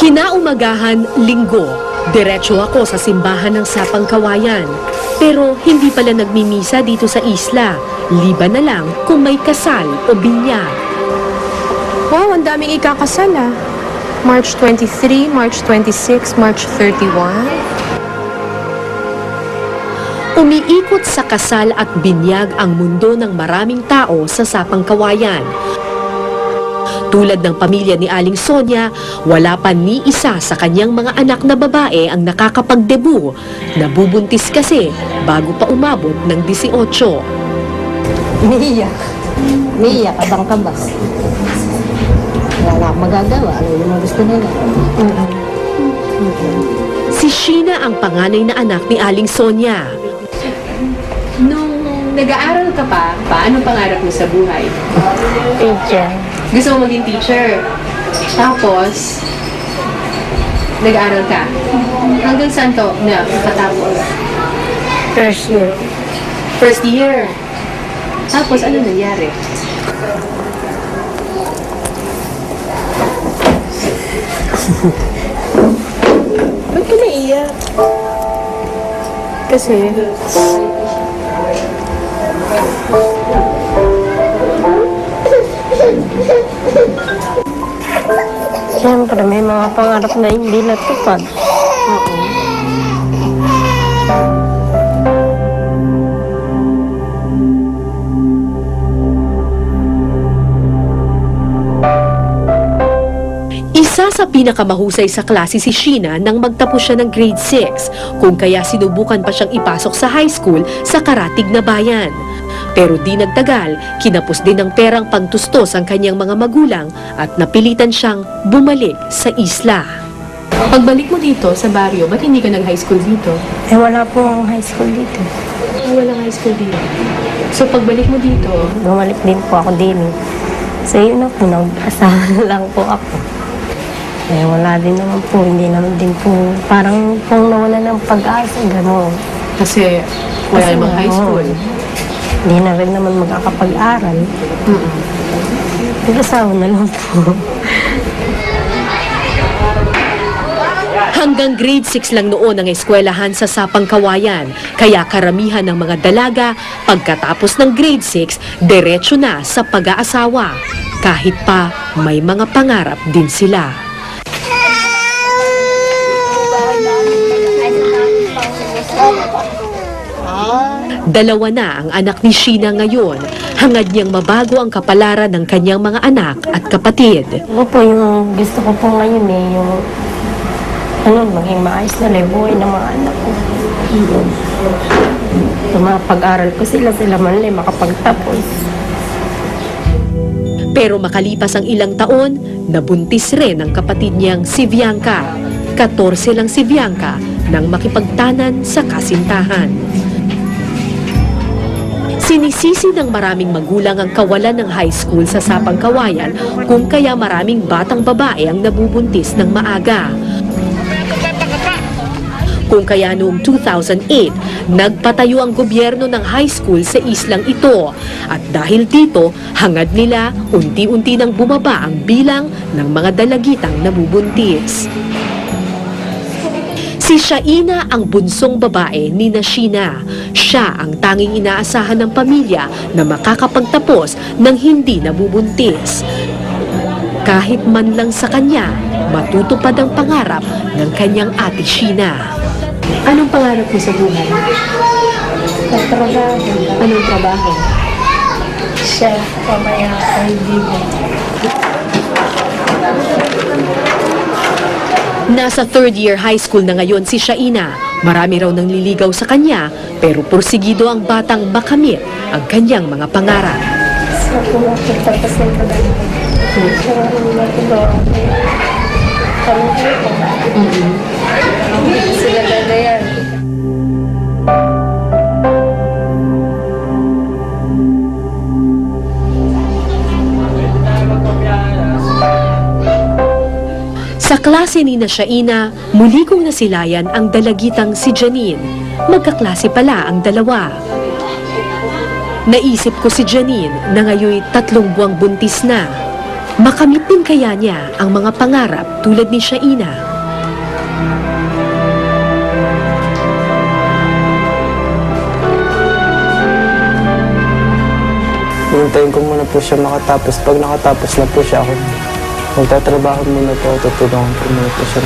Kinaumagahan, linggo, diretso ako sa simbahan ng Sapang Kawayan. Pero hindi pala nagmimisa dito sa isla, liban na lang kung may kasal o binyag. Wow, ang daming ikakasal ah. March 23, March 26, March 31. Umiikot sa kasal at binyag ang mundo ng maraming tao sa Sapang Kawayan. Tulad ng pamilya ni Aling Sonia, wala pa ni isa sa kanyang mga anak na babae ang nakakapagdebu. Nabubuntis kasi bago pa umabot ng 18. Umiiyak, kabang-kabas. Wala akong magagawa. Ano yung gusto nila? Si Sheena ang panganay na anak ni Aling Sonia. Nung nag-aaral ka pa, paano pangarap mo sa buhay? Teacher. Gusto mo maging teacher. Tapos, nag-aaral ka. Hanggang saan to na katapos? First year. First year. Tapos, ano nangyari? Ba't ka naiyak? Kasi, siyempre may mga pangarap na hindi natupad. Isa sa pinakamahusay sa klase si Sheena nang magtapos siya ng grade 6, kung kaya sinubukan pa siyang ipasok sa high school sa Karatig na bayan. Pero di nagtagal, kinapos din ng perang pagtustos ang kanyang mga magulang at napilitan siyang bumalik sa isla. Pagbalik mo dito sa baryo, ba't hindi ka nag-high school dito? Eh wala pong high school dito. Walang high school dito. So, pagbalik mo dito, Bumalik din po ako din. So yun na po, nag-asawa lang po ako. Eh wala din naman po, hindi naman din po, parang pong nawala ng pag-asa, gano'n. kasi wala namang high school. Hindi na rin naman magkakapag-aral. Nag-asawa na lang po. Hanggang grade 6 lang noon ang eskwelahan sa Sapang Kawayan, kaya karamihan ng mga dalaga pagkatapos ng grade 6, diretso na sa pag-aasawa. Kahit pa may mga pangarap din sila. Dalawa na ang anak ni Sheena ngayon. Hangad niyang mabago ang kapalaran ng kanyang mga anak at kapatid. Ano po yung gusto ko po ngayon yung maging maayos na buhay ng mga anak ko. Pag-aral ko sila man makapagtapos. Pero makalipas ang ilang taon, nabuntis rin ang kapatid niyang si Bianca. 14 lang si Bianca nang makipagtanan sa kasintahan. Sinisisi ng maraming magulang ang kawalan ng high school sa Sapang Kawayan kung kaya maraming batang babae ang nabubuntis ng maaga. Kung kaya noong 2008, nagpatayo ang gobyerno ng high school sa islang ito. At dahil dito, hangad nila unti-unti nang bumaba ang bilang ng mga dalagitang nabubuntis. Si Shaina ang bunsong babae ni Sheena. Siya ang tanging inaasahan ng pamilya na makakapagtapos ng hindi nabubuntis. Kahit man lang sa kanya, matutupad ang pangarap ng kanyang ate Sheena. Anong pangarap mo sa buhay? Trabaho. Anong trabaho? Chef, pamaya, kaibigan. Nasa third year high school na ngayon si Shaina. Marami raw nang liligaw sa kanya, pero porsigido ang batang makamit ang kanyang mga pangarap. So, kung ako tapos ng trabaho, sila na yan. Sa klase ni Shaina, muli kong nasilayan ang dalagitang si Janine. Magkaklase pala ang dalawa. Naisip ko si Janine na ngayon 3 buwang buntis na. Makamit din kaya niya ang mga pangarap tulad ni Shaina? Hintayin ko muna po siya makatapos. Pag nakatapos na po siya, ako magtatrabaho muna po. Tutulungan ko muna po siya.